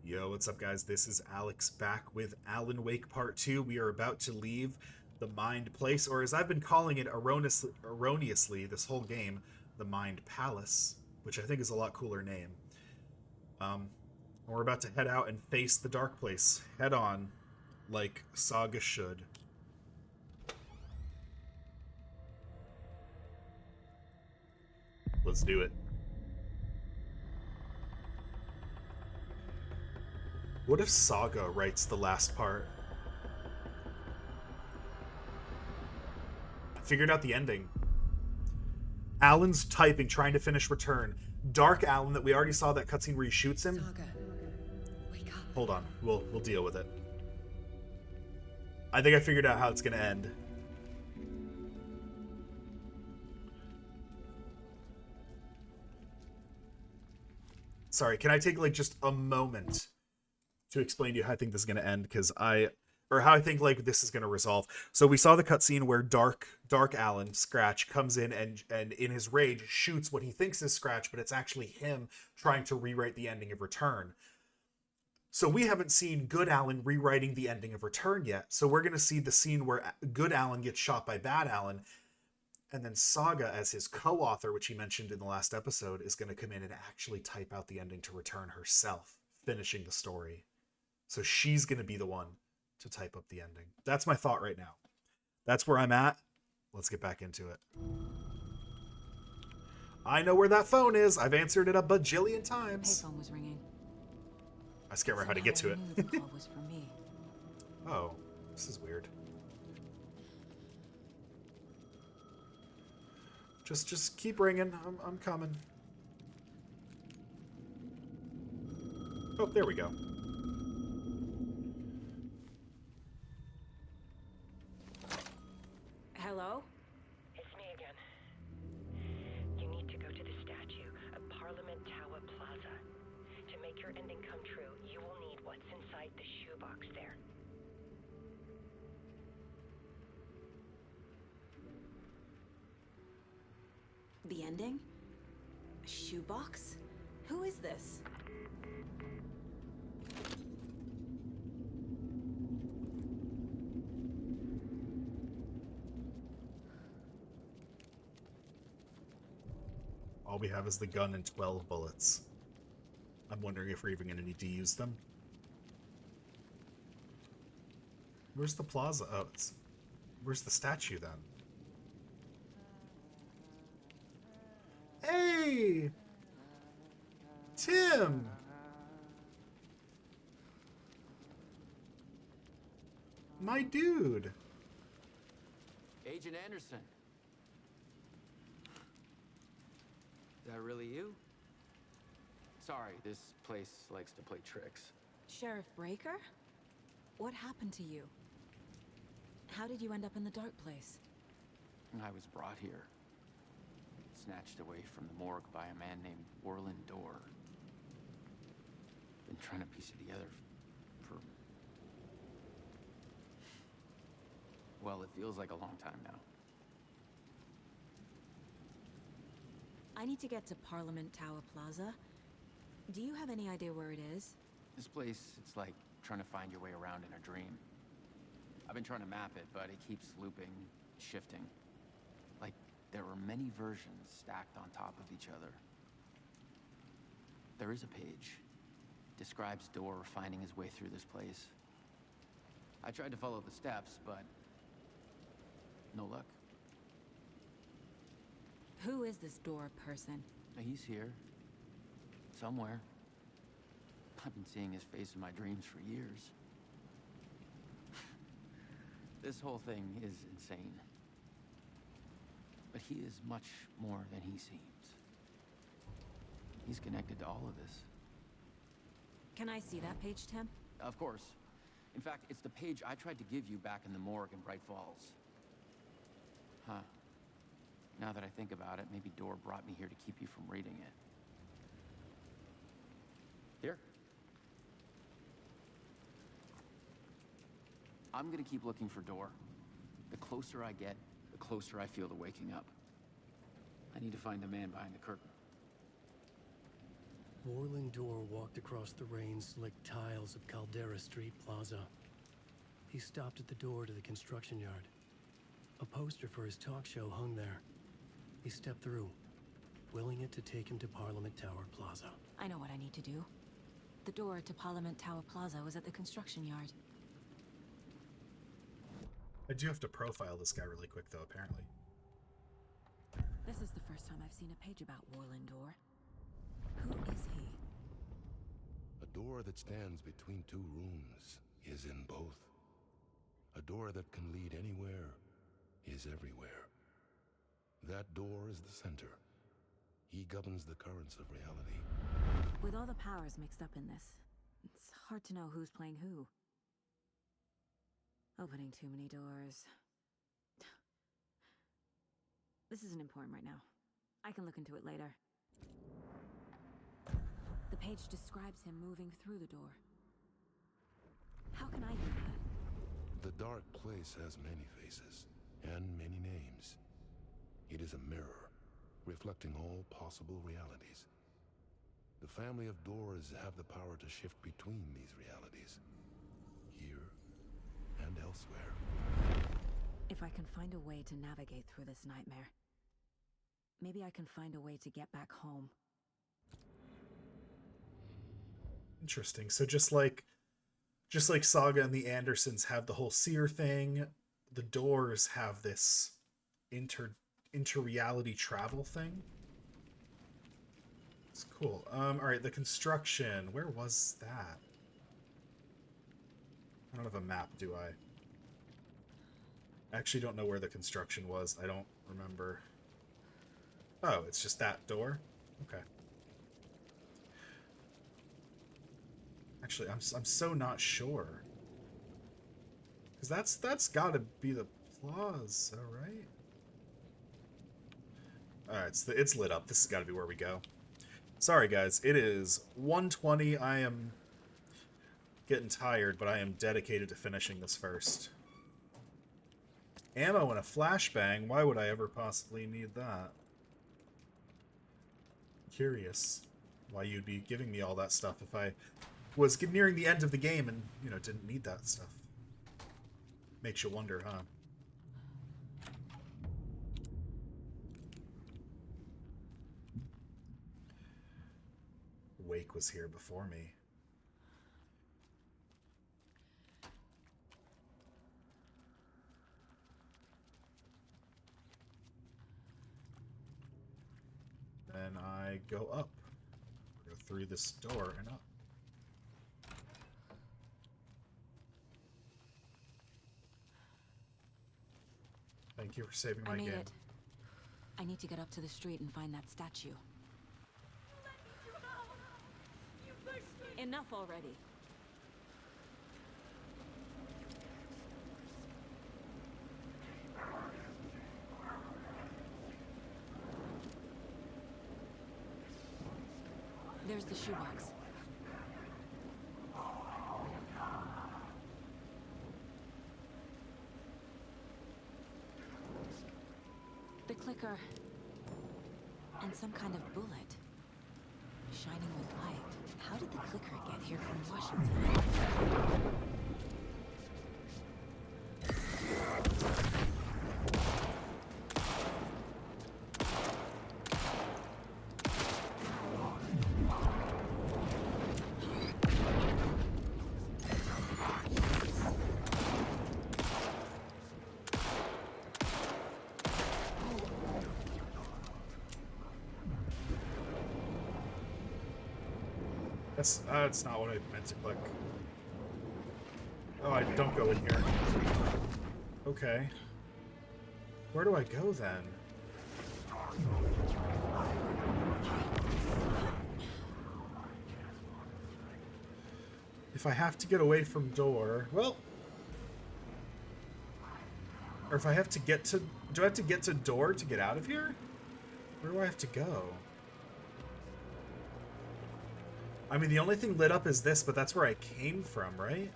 Yo, what's up, guys? This is Alex back with Alan Wake Part 2. We are about to leave the Mind Place, or as I've been calling it erroneously this whole game, the Mind Palace, which I think is a lot cooler name. Um, we're about to head out and face the Dark Place head on, like Saga should. Let's do it. What if Saga writes the last part? I figured out the ending. Alan's typing, trying to finish Return. Dark Alan, that we already saw that cutscene where he shoots him. Saga, wake up. Hold on, we'll deal with it. I think I figured out how it's gonna end. Sorry, can I take like just a moment to explain to you how I think this is gonna end? Because how I think like this is gonna resolve. So we saw the cutscene where Dark Alan Scratch comes in and in his rage shoots what he thinks is Scratch, but it's actually him trying to rewrite the ending of Return. So we haven't seen Good Alan rewriting the ending of Return yet. So we're gonna see the scene where Good Alan gets shot by Bad Alan, and then Saga, as his co-author, which he mentioned in the last episode, is going to come in and actually type out the ending to Return herself, finishing the story. So she's going to be the one to type up the ending. That's my thought right now. That's where I'm at. Let's get back into it. I know where that phone is. I've answered it a bajillion times. Payphone was ringing. I just can't remember how to get to it. I knew the call was for me. Oh, this is weird. Just keep ringing. I'm coming. Oh, there we go. Hello? It's me again. You need to go to the statue of Parliament Tower Plaza. To make your ending come true, you will need what's inside the shoebox there. The ending? A shoebox? Who is this? All we have is the gun and 12 bullets. I'm wondering if we're even going to need to use them. Where's the plaza? Oh, where's the statue then? Hey! Tim! My dude! Agent Anderson. Is that really you? Sorry, this place likes to play tricks. Sheriff Breaker? What happened to you? How did you end up in the dark place? I was brought here. Snatched away from the morgue by a man named Warland Dorr. Been trying to piece it together for... Well, it feels like a long time now. I need to get to Parliament Tower Plaza. Do you have any idea where it is? This place, it's like trying to find your way around in a dream. I've been trying to map it, but it keeps looping, shifting. Like there were many versions stacked on top of each other. There is a page. Describes Dorr finding his way through this place. I tried to follow the steps, but no luck. Who is this Dorr person? He's here. Somewhere. I've been seeing his face in my dreams for years. This whole thing is insane. But he is much more than he seems. He's connected to all of this. Can I see that page, Tim? Of course. In fact, it's the page I tried to give you back in the morgue in Bright Falls. Huh. Now that I think about it, maybe Dorr brought me here to keep you from reading it. Here. I'm gonna keep looking for Dorr. The closer I get, the closer I feel to waking up. I need to find the man behind the curtain. Warling Door walked across the rain-slicked tiles of Caldera Street Plaza. He stopped at the door to the construction yard. A poster for his talk show hung there. He stepped through, willing it to take him to Parliament Tower Plaza. I know what I need to do. The door to Parliament Tower Plaza was at the construction yard. I do have to profile this guy really quick, though, apparently. This is the first time I've seen a page about Warling Door. Who is he? A door that stands between two rooms is in both. A door that can lead anywhere is everywhere. That door is the center. He governs the currents of reality. With all the powers mixed up in this, it's hard to know who's playing who. Opening too many doors. This isn't important right now. I can look into it later. The page describes him moving through the door. How can I do that? The dark place has many faces and many names. It is a mirror, reflecting all possible realities. The family of doors have the power to shift between these realities, here and elsewhere. If I can find a way to navigate through this nightmare, maybe I can find a way to get back home. Interesting. So just like Saga and the Andersons have the whole seer thing, the Doors have this inter-reality travel thing. It's cool. All right, the construction. Where was that? I don't have a map, do I? I actually don't know where the construction was. I don't remember. Oh, it's just that door? Okay. Actually, I'm so not sure. Because that's got to be the plaza, right? Alright, it's lit up. This has got to be where we go. Sorry, guys. It is 1:20. I am getting tired, but I am dedicated to finishing this first. Ammo and a flashbang? Why would I ever possibly need that? Curious why you'd be giving me all that stuff if I was nearing the end of the game and, you know, didn't need that stuff. Makes you wonder, huh? Wake was here before me. Then I go up. Go through this door and up. Thank you for saving my I made game. it. I need to get up to the street and find that statue. Enough already. There's the shoebox. The clicker. And some kind of bullet. Shining with light. How did the clicker get here from Washington? That's not what I meant to click. Oh, I don't go in here. Okay. Where do I go then? If I have to get away from door, well, or if I have to get to, do I have to get to door to get out of here? Where do I have to go? I mean, the only thing lit up is this, but that's where I came from, right?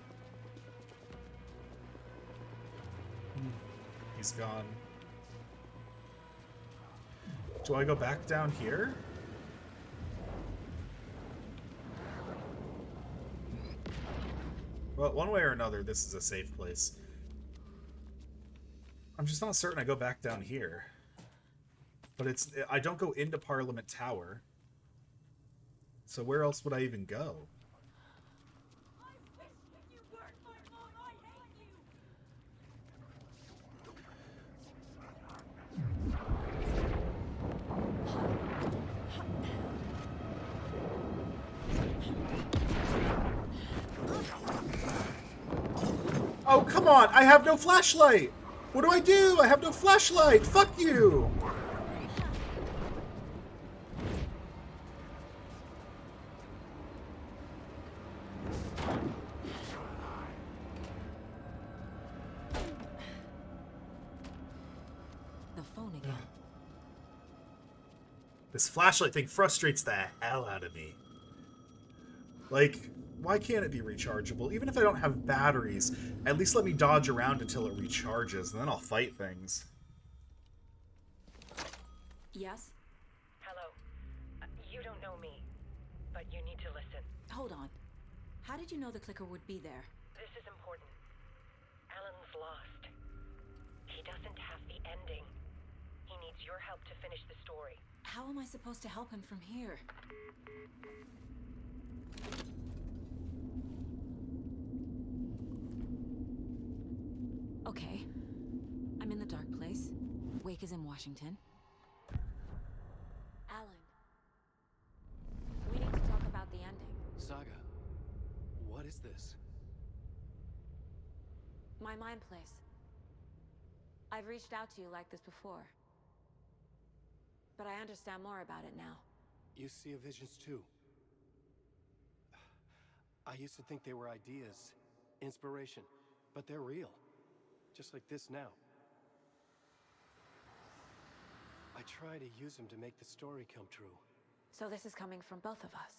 He's gone. Do I go back down here? Well, one way or another, this is a safe place. I'm just not certain I go back down here. But I don't go into Parliament Tower. So where else would I even go? Oh, come on! I have no flashlight! What do I do? I have no flashlight! Fuck you! The phone again. This flashlight thing frustrates the hell out of me. Like, why can't it be rechargeable? Even if I don't have batteries, at least let me dodge around until it recharges, and then I'll fight things. Yes? Hello. You don't know me, but you need to listen. Hold on. How did you know the clicker would be there? This is important. Alan's lost. He doesn't have the ending. He needs your help to finish the story. How am I supposed to help him from here? Okay. I'm in the dark place. Wake is in Washington. Alan. We need to talk about the ending. Saga, what is this? My mind place. I've reached out to you like this before. But I understand more about it now. You see visions too. I used to think they were ideas, inspiration, but they're real. Just like this now. I try to use them to make the story come true. So this is coming from both of us.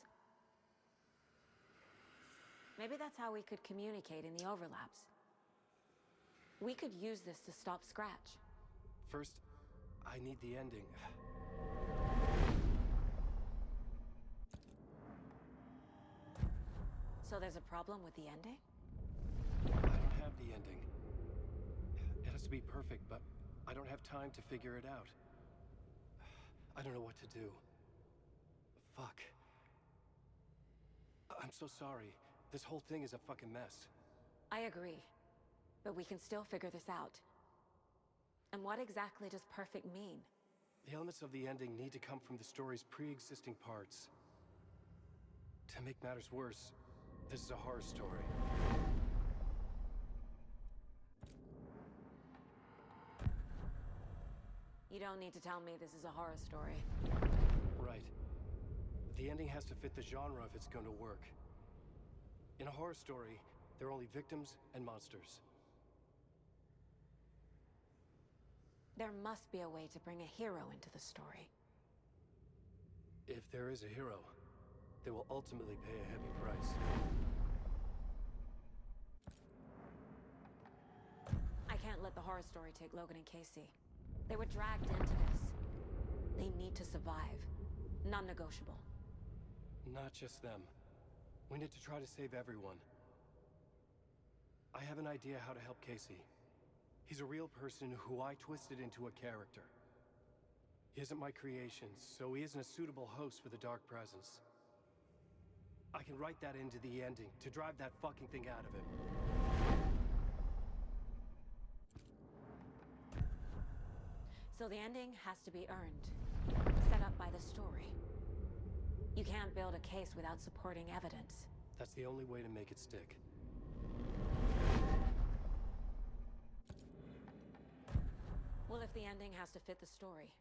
Maybe that's how we could communicate in the overlaps. We could use this to stop Scratch. First, I need the ending. So there's a problem with the ending? I don't have the ending. It has to be perfect, but I don't have time to figure it out. I don't know what to do. Fuck. I'm so sorry. This whole thing is a fucking mess. I agree. But we can still figure this out. And what exactly does perfect mean? The elements of the ending need to come from the story's pre-existing parts. To make matters worse, this is a horror story. You don't need to tell me this is a horror story. Right. The ending has to fit the genre if it's going to work. In a horror story, there are only victims and monsters. There must be a way to bring a hero into the story. If there is a hero, they will ultimately pay a heavy price. I can't let the horror story take Logan and Casey. They were dragged into this. They need to survive. Non-negotiable. Not just them. We need to try to save everyone. I have an idea how to help Casey. He's a real person who I twisted into a character. He isn't my creation, so he isn't a suitable host for the Dark Presence. I can write that into the ending to drive that fucking thing out of him. So the ending has to be earned. Set up by the story. You can't build a case without supporting evidence. That's the only way to make it stick. Well, if the ending has to fit the story.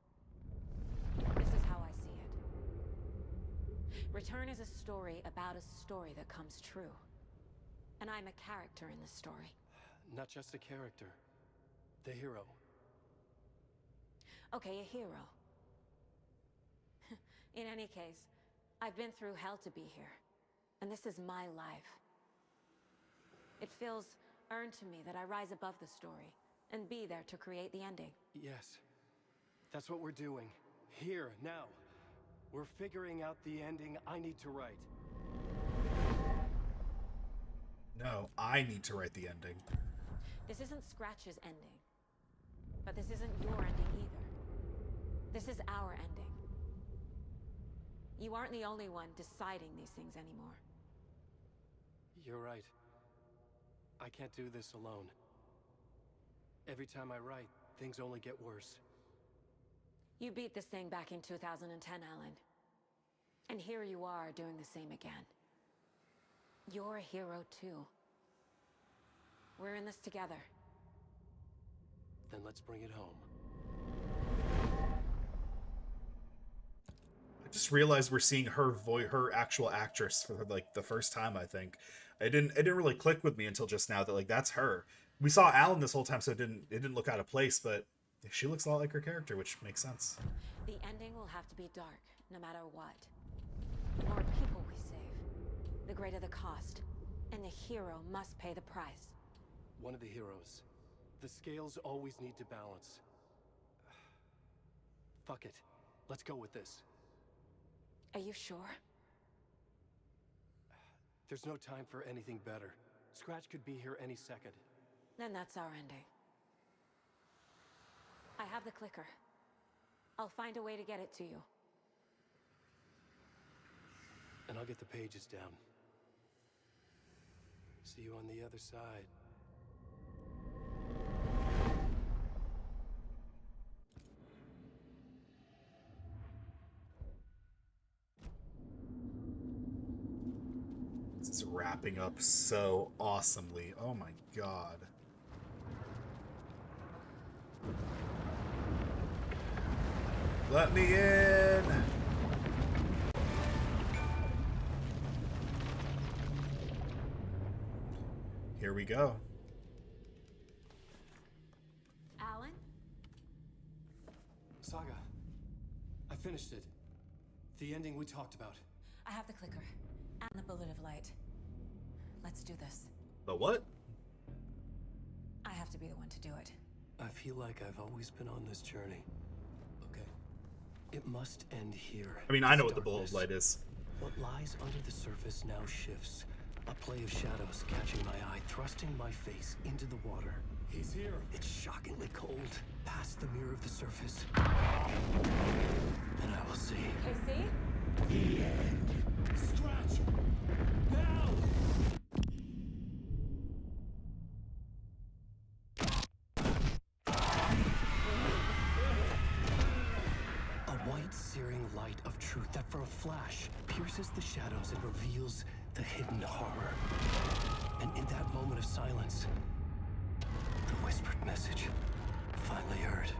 This is how I see it. Return is a story about a story that comes true. And I'm a character in this story. Not just a character. The hero. Okay, a hero. In any case, I've been through hell to be here. And this is my life. It feels earned to me that I rise above the story and be there to create the ending. Yes. That's what we're doing. Here, now. We're figuring out the ending I need to write. No. now I need to write the ending. This isn't Scratch's ending. But this isn't your ending either. This is our ending. You aren't the only one deciding these things anymore. You're right. I can't do this alone. Every time I write, things only get worse. You beat this thing back in 2010, Alan. And here you are doing the same again. You're a hero too. We're in this together. Then let's bring it home. I just realized we're seeing her actual actress for like the first time. I think it didn't really click with me until just now that like that's her. We saw Alan this whole time, so it didn't look out of place, but she looks a lot like her character, which makes sense. The ending will have to be dark, no matter what. The more people we save, the greater the cost, and the hero must pay the price. One of the heroes. The scales always need to balance. Fuck it. Let's go with this. Are you sure? There's no time for anything better. Scratch could be here any second. Then that's our ending. I have the clicker. I'll find a way to get it to you. And I'll get the pages down. See you on the other side. This is wrapping up so awesomely. Oh my god. Let me in! Here we go. Alan? Saga, I finished it. The ending we talked about. I have the clicker. And the bullet of light. Let's do this. The what? I have to be the one to do it. I feel like I've always been on this journey. Okay. It must end here. I mean, I know This what the bullet of darkness. light is. What lies under the surface now shifts. A play of shadows catching my eye, thrusting my face into the water. He's here. It's shockingly cold, past the mirror of the surface. And I will see. KC? The end. Scratch! Now! A white, searing light of truth that for a flash pierces the shadows and reveals the hidden horror. And in that moment of silence, the whispered message finally heard.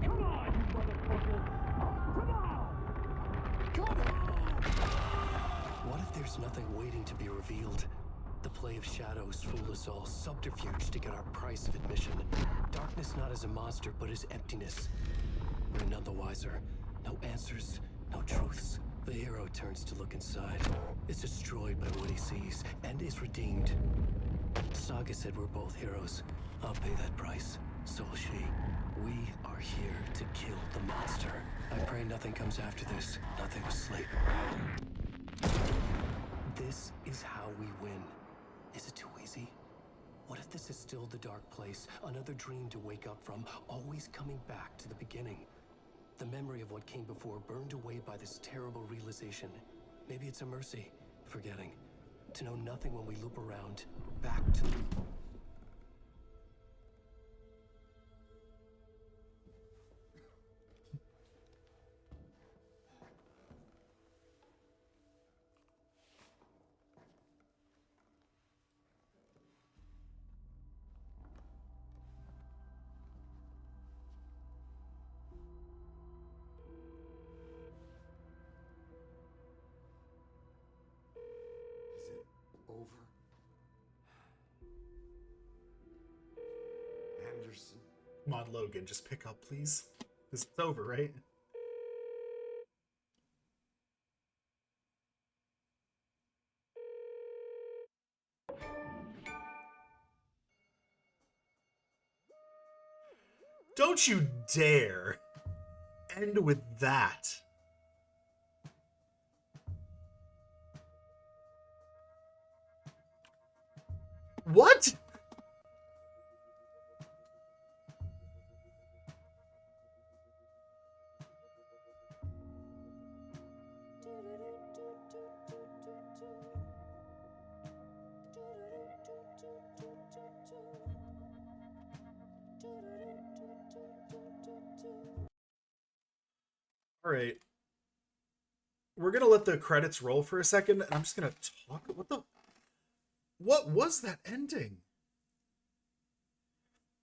Come on, you motherfucker! Come on! Come on! What if there's nothing waiting to be revealed? The play of shadows fool us all, subterfuge to get our price of admission. Darkness not as a monster, but as emptiness. We're none the wiser. No answers, no truths. The hero turns to look inside. Is destroyed by what he sees, and is redeemed. Saga said we're both heroes. I'll pay that price. So will she. We are here to kill the monster. I pray nothing comes after this. Nothing will sleep. This is how we win. Is it too easy? What if this is still the dark place? Another dream to wake up from, always coming back to the beginning. The memory of what came before burned away by this terrible realization. Maybe it's a mercy, forgetting. To know nothing when we loop around, back to... Is it over? Anderson? Come on, Logan, just pick up, please. Because it's over, right? Don't you dare end with that. What? All right. We're going to let the credits roll for a second, and I'm just going to talk. What was that ending?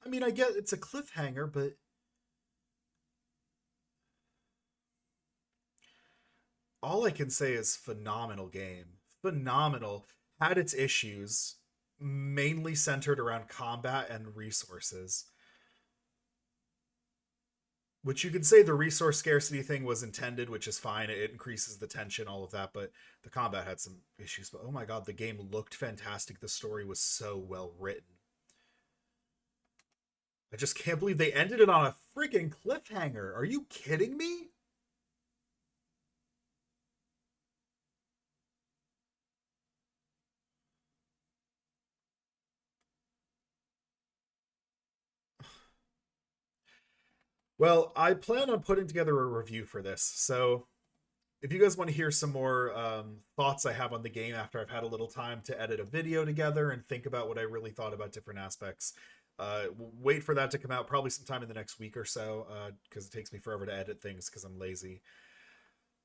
I mean, I get it's a cliffhanger, but all I can say is phenomenal game. Phenomenal. Had its issues, mainly centered around combat and resources. Which you could say the resource scarcity thing was intended, which is fine. It increases the tension, all of that, but the combat had some issues. But oh my god, the game looked fantastic. The story was so well written. I just can't believe they ended it on a freaking cliffhanger. Are you kidding me? Well, I plan on putting together a review for this. So if you guys want to hear some more thoughts I have on the game after I've had a little time to edit a video together and think about what I really thought about different aspects, wait for that to come out probably sometime in the next week or so, because it takes me forever to edit things because I'm lazy.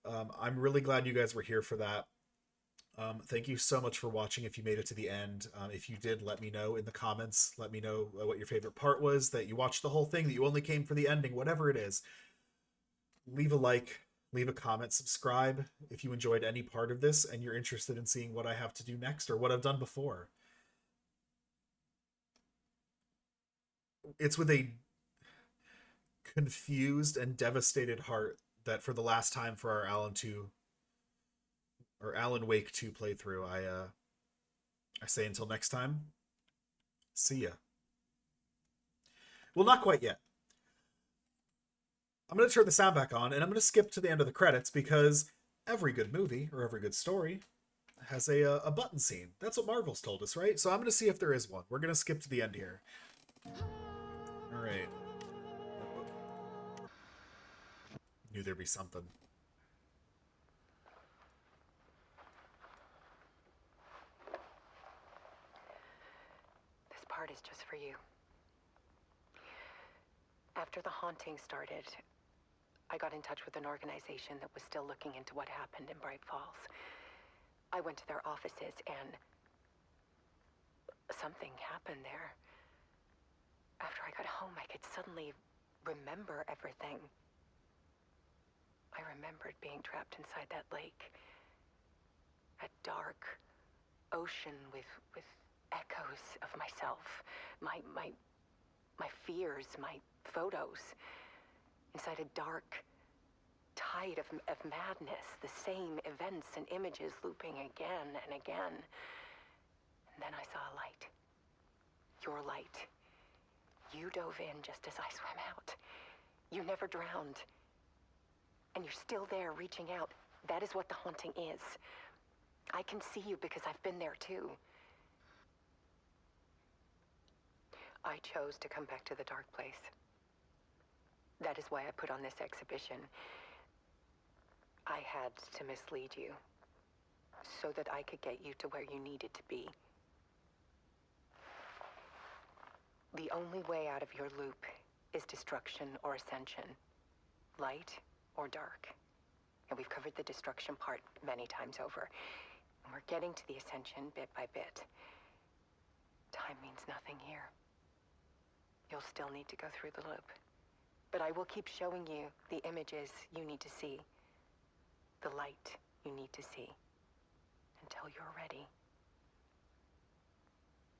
I'm really glad you guys were here for that. Thank you so much for watching. If you made it to the end, if you did, let me know in the comments. Let me know what your favorite part was, that you watched the whole thing, that you only came for the ending, whatever it is. Leave a like, leave a comment, subscribe if you enjoyed any part of this and you're interested in seeing what I have to do next or what I've done before. It's with a confused and devastated heart that for the last time for our Alan Wake 2 playthrough, I say until next time, see ya. Well, not quite yet. I'm going to turn the sound back on, and I'm going to skip to the end of the credits because every good movie or every good story has a button scene. That's what Marvel's told us, right? So I'm going to see if there is one. We're going to skip to the end here. All right. Knew there'd be something. This part is just for you. After the haunting started, I got in touch with an organization that was still looking into what happened in Bright Falls. I went to their offices and something happened there. After I got home, I could suddenly remember everything. I remembered being trapped inside that lake. A dark ocean with echoes of myself. My fears, my photos. Inside a dark tide of madness. The same events and images looping again and again. And then I saw a light. Your light. You dove in just as I swam out. You never drowned. And you're still there reaching out. That is what the haunting is. I can see you because I've been there too. I chose to come back to the dark place. That is why I put on this exhibition. I had to mislead you, so that I could get you to where you needed to be. The only way out of your loop is destruction or ascension. Light or dark. And we've covered the destruction part many times over. And we're getting to the ascension bit by bit. Time means nothing here. You'll still need to go through the loop. But I will keep showing you the images you need to see. The light you need to see. Until you're ready.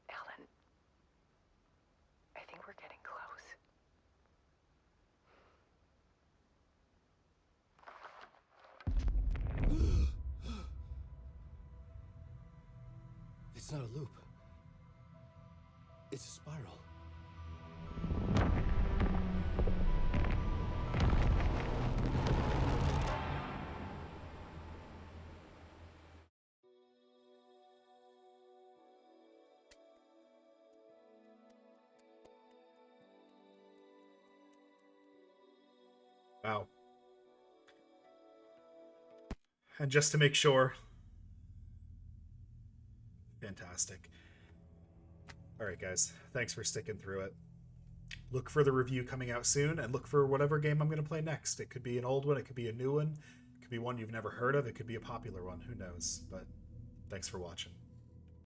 Alan, I think we're getting close. It's not a loop. It's a spiral. Wow. And just to make sure. Fantastic. All right, guys. Thanks for sticking through it. Look for the review coming out soon, and look for whatever game I'm going to play next. It could be an old one, it could be a new one, it could be one you've never heard of, it could be a popular one. Who knows? But thanks for watching.